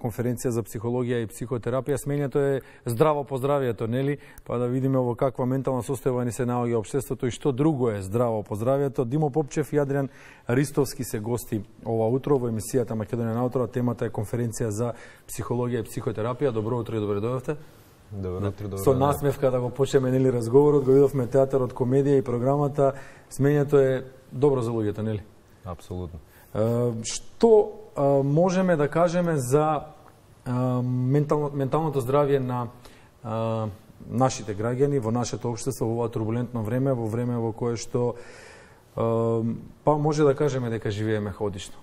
конференција за психологија и психотерапија. Сменето е здраво по здравието, нели? Па да видиме во каква ментална состојба ни се наоѓа општеството и што друго е здраво по здравието. Димо Попчев и Адриан Ристовски се гости ова утро во емисијата Македонија наутро. Темата е конференција за психологија и психотерапија. Добро утро и добре дојдовте. Добро утро, добро. Со насмевка да го почнеме, нели, разговорот, го видовме театарот, комедија и програмата. Сменето е добро за луѓето, нели? Апсолутно. Што можеме да кажеме за менталното здравје на нашите граѓани во нашето општество во ова турбулентно време, во време во кое што па може да кажеме дека живееме хаотично?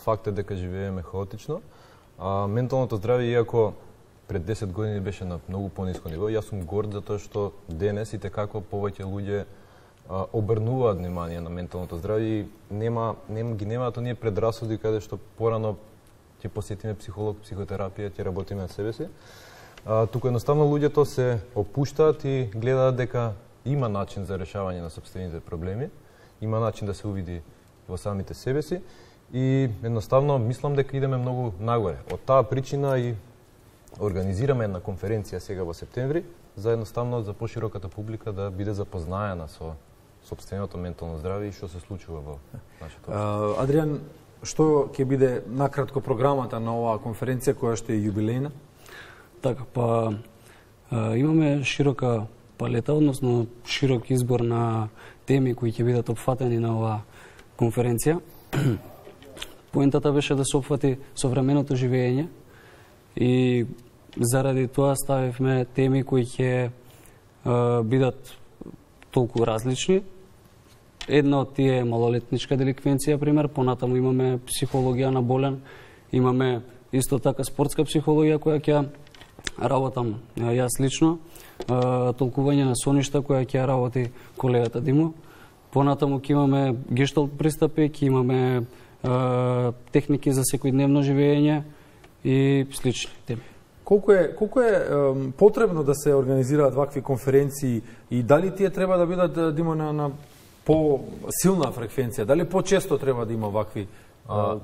Факт е дека живееме хаотично. Менталното здравје, иако пред 10 години беше на многу пониско ниво, јас сум горд затоа што денес и како повеќе луѓе обрнуваат внимание на менталното здравје и ги немаат оние предрасуди каде што порано ќе посетиме психолог, психотерапија, ќе работиме на себе си. Туку едноставно луѓето се опуштаат и гледаат дека има начин за решавање на сопствените проблеми, има начин да се увиди во самите себе си и едноставно мислам дека идеме многу нагоре. Од таа причина и организираме една конференција сега во септември за едноставно за пошироката публика да биде запознаена со сопственото ментално здравје и што се случува во нашето општество. Адриан, што ќе биде накратко програмата на оваа конференција која што е јубилејна? Така, па имаме широка палета, односно широк избор на теми кои ќе бидат опфатени на оваа конференција. Поентата беше да се опфати современото живење и заради тоа ставивме теми кои ќе бидат толку различни. Една од тие е малолетничка деликвенција, пример, понатаму имаме психологија на болен, имаме исто така спортска психологија која ќе работам јас лично, толкување на соништа која ќе работи колегата Димо. Понатаму ќе имаме гешталт пристапи, ќе имаме техники за секојдневно живење и слични теми. Колку е потребно да се организираат вакви конференции и дали тие треба да бидат, Димо, на по-силна фреквенција? Дали по-често треба да има вакви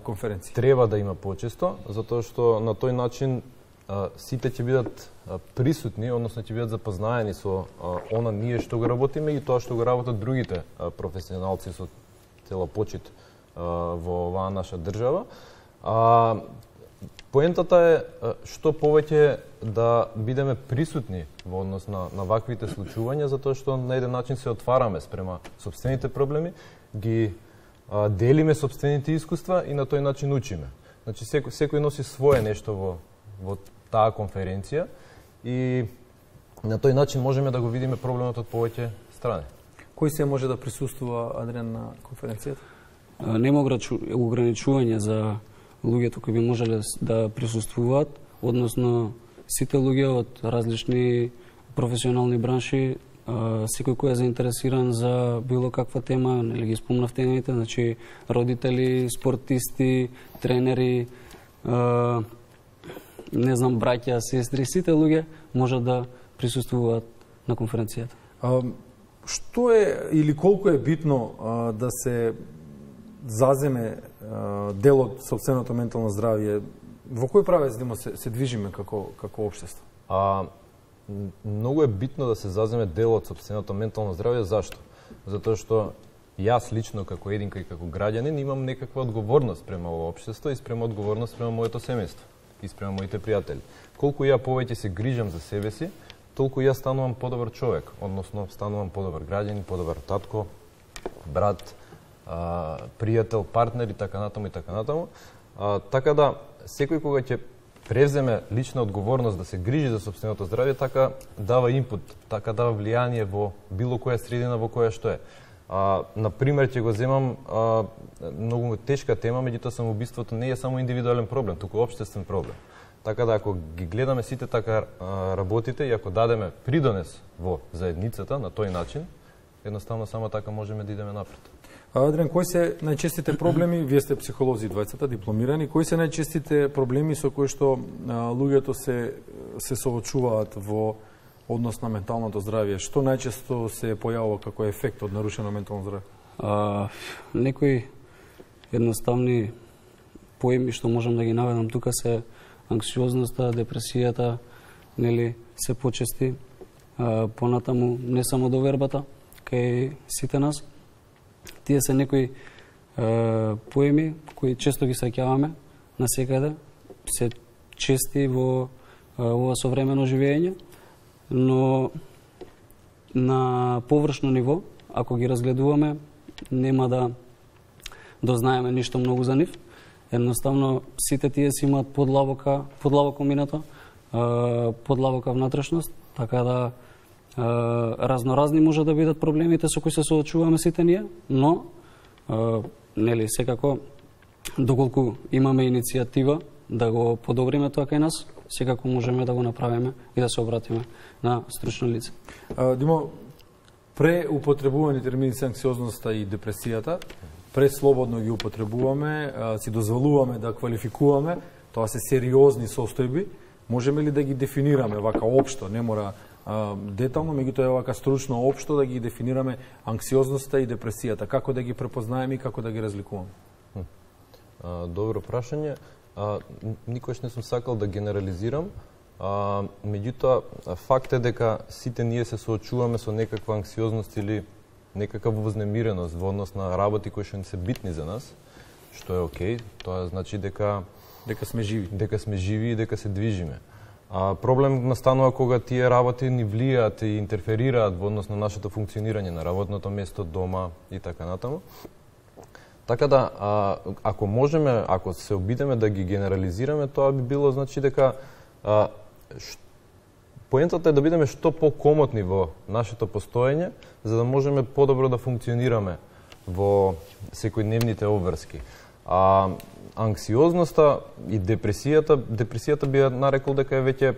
конференции? Треба да има по-често, затоа што на тој начин сите ќе бидат присутни, односно ќе бидат запознаени со она ние што го работиме и тоа што го работат другите професионалци со цела почит во оваа наша држава. Поентата е што повеќе да бидеме присутни во однос на ваквите случувања, затоа што на еден начин се отвараме спрема сопствените проблеми, ги делиме сопствените искуства и на тој начин учиме. Значи секој носи свое нешто во таа конференција и на тој начин можеме да го видиме проблемот од повеќе страни. Кој се може да присуствува, Адриан, на конференцијата? Нема ограничување за луѓето кои би можеле да присуствуваат, односно сите луѓе од различни професионални бранши, секој кој е заинтересиран за било каква тема, нели ги спомнав темите, значи родители, спортисти, тренери, не знам, браќа, сестри, сите луѓе можат да присуствуваат на конференцијата. Што е или колку е битно да се заземе дел од сопственото ментално здравје? Во кој правец, Димо, се движиме како општество? Многу е битно да се заземе дел од сопственото ментално здравје. Зашто? Затоа што јас лично како единка и како граѓанин имам некаква одговорност према овој општество и спрема одговорност према моето семејство и спрема моите пријатели. Колку ја повеќе се грижам за себе си, толку ја станувам подобар човек, односно станувам подобар граѓанин, подобар татко, брат, пријател, партнер и така натаму и така натаму. Така да секој кога ќе превземе лична одговорност да се грижи за сопственото здравје, така дава инпут, така дава влијание во било која средина во која што е. Например, ќе го земам многу тешка тема, меѓутоа самоубиството не е само индивидуален проблем, туку општествен проблем. Така да ако ги гледаме сите така работите и ако дадеме придонес во заедницата на тој начин, едноставно само така можеме да идеме напред. Адриан, кои се најчестите проблеми, вие сте психолози двајцата, дипломирани, кои се најчестите проблеми со кои што луѓето се соочуваат во однос на менталното здравје? Што најчесто се појавува како ефект од нарушено ментално здравје? Некои едноставни поеми што можам да ги наведам тука се анксиозноста, депресијата, нели, се почести. Понатаму не само довербата кај сите нас. Тие се некои поеми кои често ги среќаваме насекаде, се чести во ова современо живење, но на површно ниво, ако ги разгледуваме, нема да дознаеме ништо многу за нив. Едноставно, сите тие си имаат подлабоко минато, подлабока внатрешност, така да разноразни може да бидат проблемите со кои се соочуваме сите ние, но нели секако доколку имаме иницијатива да го подобриме тоа кај нас, секако можеме да го направиме и да се обратиме на стручно лице. Димо, преупотребувани термини се анксиозноста и депресијата, преслободно ги употребуваме, си дозволуваме да квалификуваме, тоа се сериозни состојби, можеме ли да ги дефинираме вака општо, не мора детално, меѓутоа е вака стручно општо да ги дефинираме анксиозноста и депресијата, како да ги препознаеме и како да ги разликуваме? Добро прашање. Никош не сум сакал да генерализирам, меѓутоа факт е дека сите ние се соочуваме со некаква анксиозност или некаква вознемиреност во однос на работи кои што не се битни за нас, што е окей, тоа значи дека сме живи. Дека сме живи и дека се движиме. Проблем настанува кога тие работи ни влијаат и интерферираат во однос на нашето функционирање на работното место, дома и така натаму. Така да, ако можеме, ако се обидеме да ги генерализираме, тоа би било значи дека поентата е да бидеме што покомотни во нашето постоење, за да можеме подобро да функционираме во секојдневните обврски. Анксиозноста и депресијата би ја нарекол дека е веќе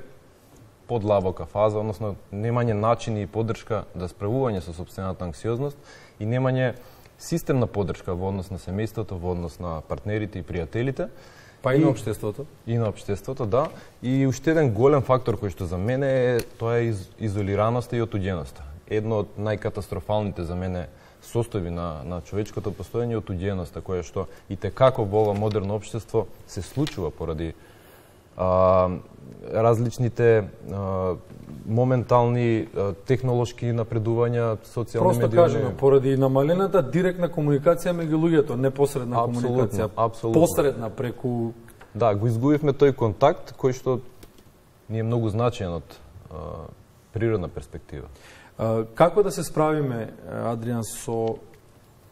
подлабока фаза, односно немање начини и поддршка за справување со сопствената анксиозност и немање системна поддршка во однос на семејството, во однос на партнерите и пријателите. Па и на општеството. И на општеството, да. И уште еден голем фактор кој што за мене е, тоа е изолираноста и отуѓеноста. Едно од најкатастрофалните за мене состојби на човечкото постоење е отуѓеноста, која што и текако во ова модерно општество се случува поради различните моментални технолошки напредувања, социјални медии. Просто кажано, поради намалената директна комуникација меѓу луѓето, непосредна комуникација, посредна преку... Да, го изгубивме тој контакт кој што ни е многу значаен од природна перспектива. Како да се справиме, Адријан,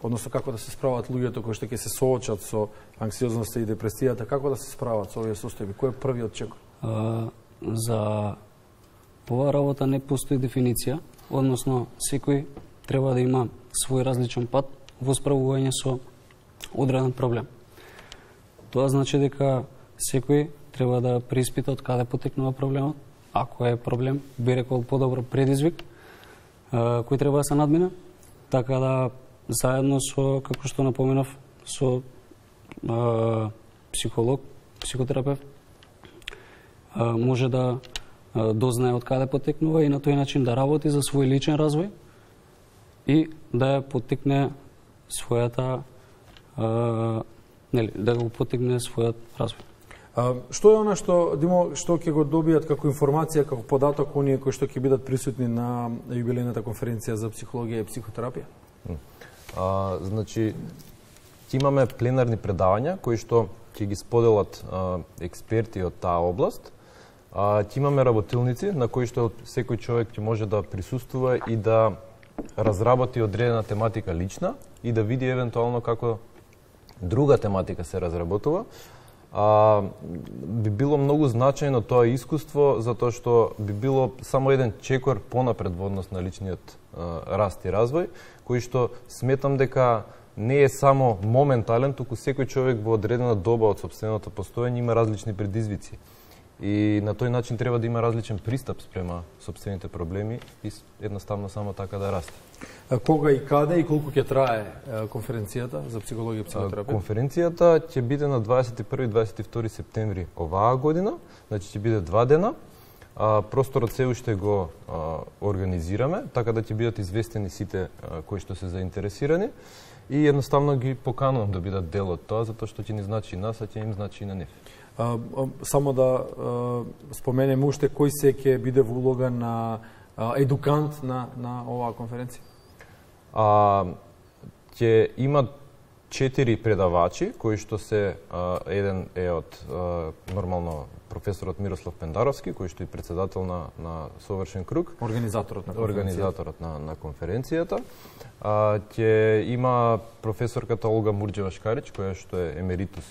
односно како да се справат луѓето кои што ќе се соочат со анксиозноста и депресијата, како да се справат со овие состојби? Кој е првиот чекор? За оваа работа не постои дефиниција, односно секој треба да има свој различен пат во справување со одреден проблем. Тоа значи дека секој треба да преиспита од каде потекнува проблемот, ако е проблем, би рекол подобро предизвик, кој треба да се надмине, така да заедно со, како што напоменав, со психолог, психотерапевт, може да дознае од каде потекнува и на тој начин да работи за свој личен развој и да ја поттикне својата, да го поттикне својот развој. Што е она што, Димо, што ќе го добијат како информација, како податок оние кои што ќе бидат присутни на јубилејната конференција за психологија и психотерапија? Значи, имаме пленарни предавања кои што ќе ги споделат експерти од таа област. Ќе имаме работилници на кои што секој човек ќе може да присуствува и да разработи одредена тематика лична и да види евентуално како друга тематика се разработува. Би било многу значајно тоа искуство, затоа што би било само еден чекор понапред во однос на личниот раст и развој, кој што сметам дека не е само моментален, туку секој човек во одредена доба од сопственото постоење има различни предизвици. И на тој начин треба да има различен пристап спрема сопствените проблеми и едноставно само така да расте. Кога и каде и колку ќе трае конференцијата за психологија и психотерапија? Конференцијата ќе биде на 21 и 22 септември оваа година, значи ќе биде 2 дена. Просторот се уште го организираме, така да ќе бидат известени сите кои што се заинтересирани и едноставно ги поканувам да бидат дел од тоа, затоа што ќе ни значи и нас, а ќе им значи и на нив. Само да споменем уште кој се ќе биде во улога на едукант на оваа конференција? Ќе има 4 предавачи, кои што се, еден е од нормално професорот Мирослав Пендаровски, кој што е председател на Совршен круг. Организаторот на конференцијата. Ќе има професорката Олга Мурџева-Шкарич, која што е емеритус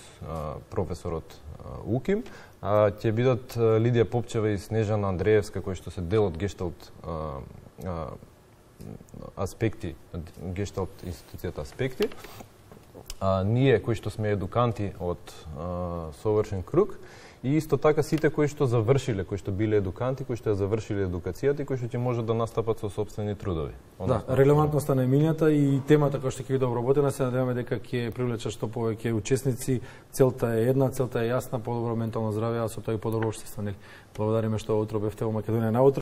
професор од УКИМ. Ќе бидат Лидија Попчева и Снежана Андреевска, кои што се дел од Гешталт аспекти, Гешталт институцијата аспекти. Ние кои што сме едуканти од Совршен круг и исто така сите кои што завршиле, кои што биле едуканти, кои што ја завршиле едукацијата и кои што ќе можат да настапат со сопствени трудови. Да, релевантноста на емињата и темата која што ќе биде обработена, се надеваме дека ќе привлече што повеќе учесници. Целта е една, целта е јасна, подобро ментално здравје, а со тоа и подобро општество. Благодариме што утро бевте во Македонија наутро.